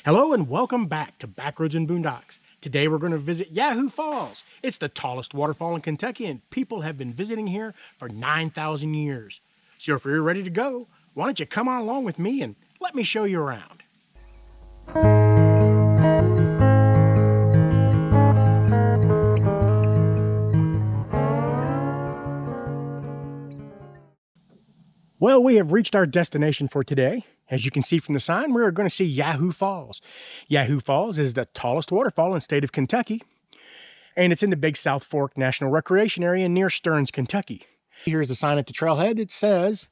Hello and welcome back to Backroads and Boondocks. Today we're going to visit Yahoo Falls. It's the tallest waterfall in Kentucky and people have been visiting here for 9,000 years. So if you're ready to go, why don't you come on along with me and let me show you around. Well, we have reached our destination for today. As you can see from the sign, we are going to see Yahoo Falls. Yahoo Falls is the tallest waterfall in the state of Kentucky, and it's in the Big South Fork National Recreation Area near Stearns, Kentucky. Here's the sign at the trailhead. It says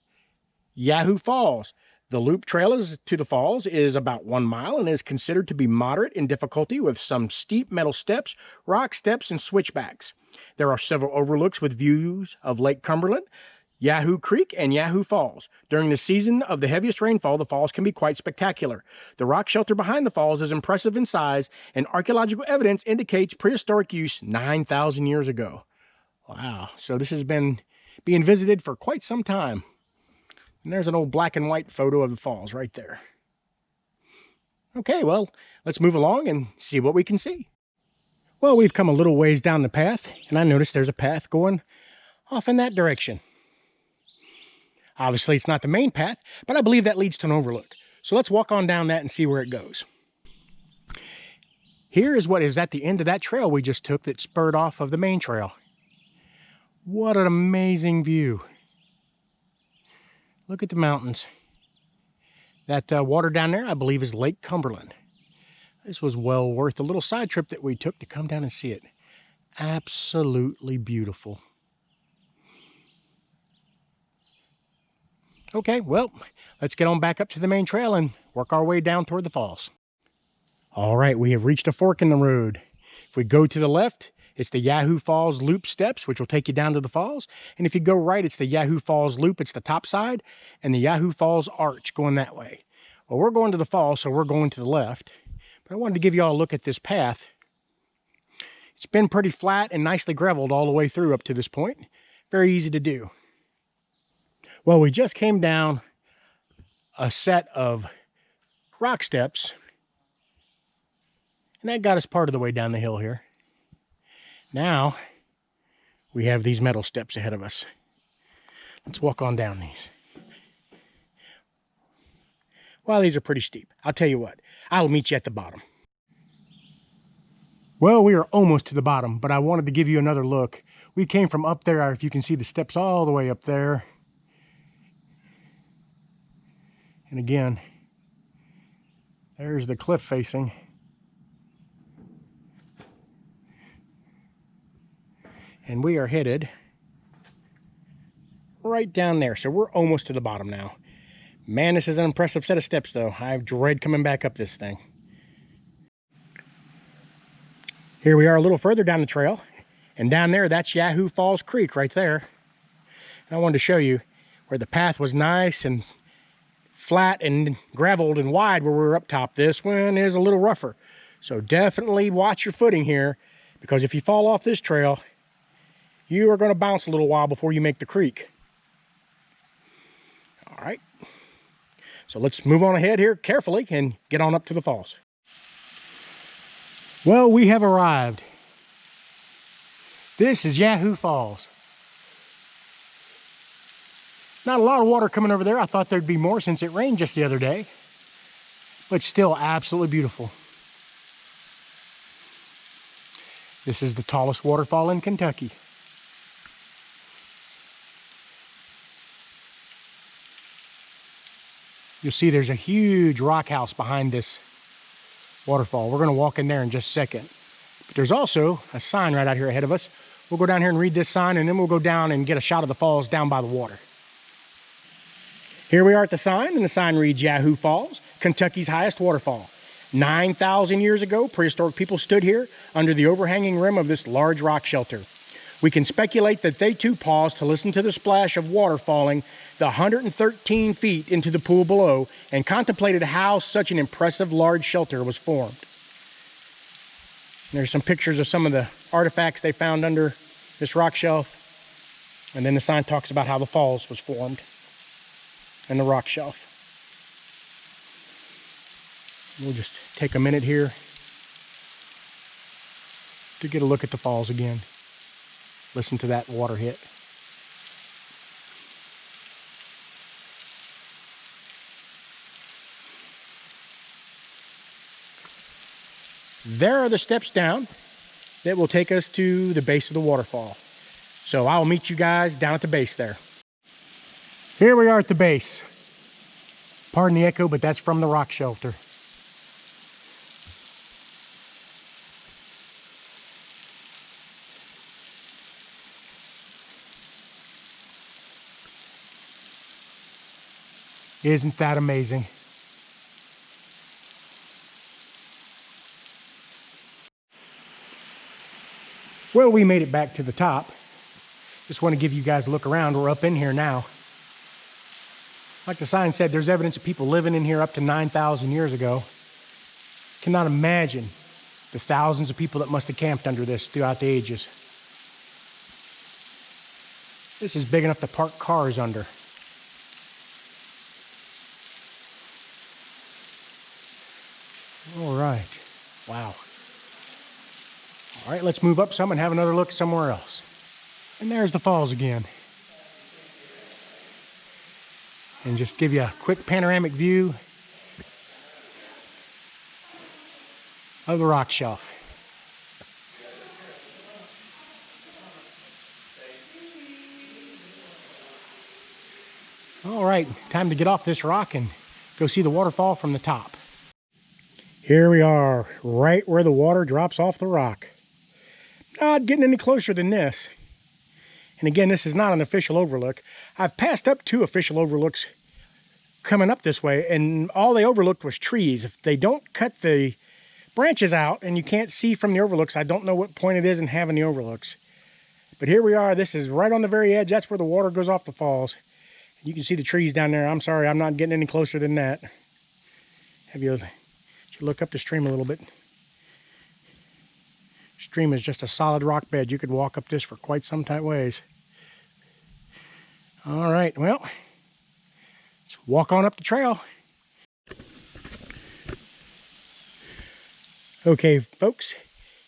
Yahoo Falls. The loop trail to the falls is about 1 mile and is considered to be moderate in difficulty with some steep metal steps, rock steps, and switchbacks. There are several overlooks with views of Lake Cumberland, Yahoo Creek, and Yahoo Falls. During the season of the heaviest rainfall, the falls can be quite spectacular. The rock shelter behind the falls is impressive in size, and archaeological evidence indicates prehistoric use 9,000 years ago. Wow, so this has been being visited for quite some time. And there's an old black and white photo of the falls right there. Okay, well, let's move along and see what we can see. Well, we've come a little ways down the path, and I noticed there's a path going off in that direction. Obviously, it's not the main path, but I believe that leads to an overlook. So let's walk on down that and see where it goes. Here is what is at the end of that trail we just took that spurred off of the main trail. What an amazing view. Look at the mountains. That water down there, I believe, is Lake Cumberland. This was well worth the little side trip that we took to come down and see it. Absolutely beautiful. Okay, well, let's get on back up to the main trail and work our way down toward the falls. All right, we have reached a fork in the road. If we go to the left, it's the Yahoo Falls Loop steps, which will take you down to the falls. And if you go right, it's the Yahoo Falls Loop, it's the top side, and the Yahoo Falls Arch going that way. Well, we're going to the falls, so we're going to the left. But I wanted to give you all a look at this path. It's been pretty flat and nicely graveled all the way through up to this point. Very easy to do. Well, we just came down a set of rock steps, and that got us part of the way down the hill here. Now, we have these metal steps ahead of us. Let's walk on down these. Well, these are pretty steep. I'll tell you what, I'll meet you at the bottom. Well, we are almost to the bottom, but I wanted to give you another look. We came from up there, if you can see the steps all the way up there. And again, there's the cliff facing. And we are headed right down there. So we're almost to the bottom now. Man, this is an impressive set of steps though. I dread coming back up this thing. Here we are a little further down the trail. And down there, that's Yahoo Falls Creek right there. And I wanted to show you where the path was nice and flat and graveled and wide where we were up top. This one is a little rougher. So definitely watch your footing here, because if you fall off this trail, you are going to bounce a little while before you make the creek. All right. So let's move on ahead here carefully and get on up to the falls. Well, we have arrived. This is Yahoo Falls. Not a lot of water coming over there. I thought there'd be more since it rained just the other day. But still absolutely beautiful. This is the tallest waterfall in Kentucky. You'll see there's a huge rock house behind this waterfall. We're going to walk in there in just a second. But there's also a sign right out here ahead of us. We'll go down here and read this sign, and then we'll go down and get a shot of the falls down by the water. Here we are at the sign, and the sign reads Yahoo Falls, Kentucky's highest waterfall. 9,000 years ago, prehistoric people stood here under the overhanging rim of this large rock shelter. We can speculate that they too paused to listen to the splash of water falling the 113 feet into the pool below and contemplated how such an impressive large shelter was formed. There's some pictures of some of the artifacts they found under this rock shelf. And then the sign talks about how the falls was formed and the rock shelf. We'll just take a minute here to get a look at the falls again. Listen to that water hit. There are the steps down that will take us to the base of the waterfall. So I'll meet you guys down at the base there. Here we are at the base. Pardon the echo, but that's from the rock shelter. Isn't that amazing? Well, we made it back to the top. Just want to give you guys a look around. We're up in here now. Like the sign said, there's evidence of people living in here up to 9,000 years ago. Cannot imagine the thousands of people that must have camped under this throughout the ages. This is big enough to park cars under. All right. Wow. All right, let's move up some and have another look somewhere else. And there's the falls again. And just give you a quick panoramic view of the rock shelf. All right, time to get off this rock and go see the waterfall from the top. Here we are, right where the water drops off the rock. Not getting any closer than this. And again, this is not an official overlook. I've passed up 2 official overlooks coming up this way, and all they overlooked was trees. If they don't cut the branches out and you can't see from the overlooks, I don't know what point it is in having the overlooks. But here we are. This is right on the very edge. That's where the water goes off the falls. You can see the trees down there. I'm sorry, I'm not getting any closer than that. Have you look up the stream a little bit? Stream is just a solid rock bed. You could walk up this for quite some ways. All right, well, let's walk on up the trail. Okay, folks,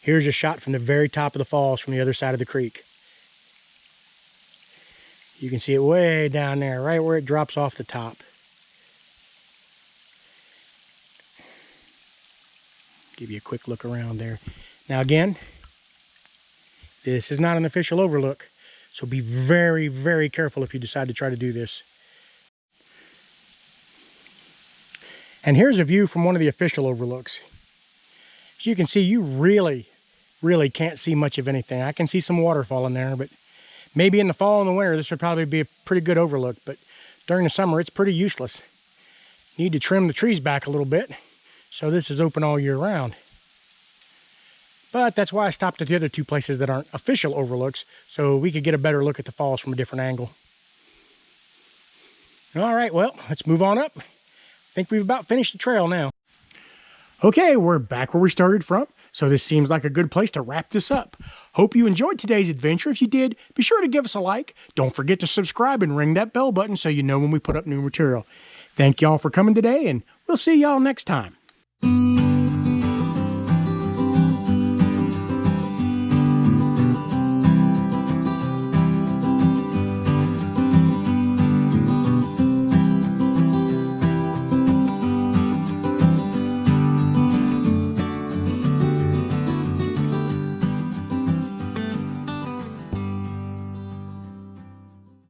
here's a shot from the very top of the falls from the other side of the creek. You can see it way down there, right where it drops off the top. Give you a quick look around there. Now again, this is not an official overlook, so be very, very careful if you decide to try to do this. And here's a view from one of the official overlooks. As you can see, you really can't see much of anything. I can see some waterfall in there, but maybe in the fall and the winter, this would probably be a pretty good overlook, but during the summer, it's pretty useless. Need to trim the trees back a little bit, so this is open all year round. But that's why I stopped at the other 2 places that aren't official overlooks, so we could get a better look at the falls from a different angle. All right, well, let's move on up. I think we've about finished the trail now. Okay, we're back where we started from, so this seems like a good place to wrap this up. Hope you enjoyed today's adventure. If you did, be sure to give us a like. Don't forget to subscribe and ring that bell button so you know when we put up new material. Thank y'all for coming today, and we'll see y'all next time.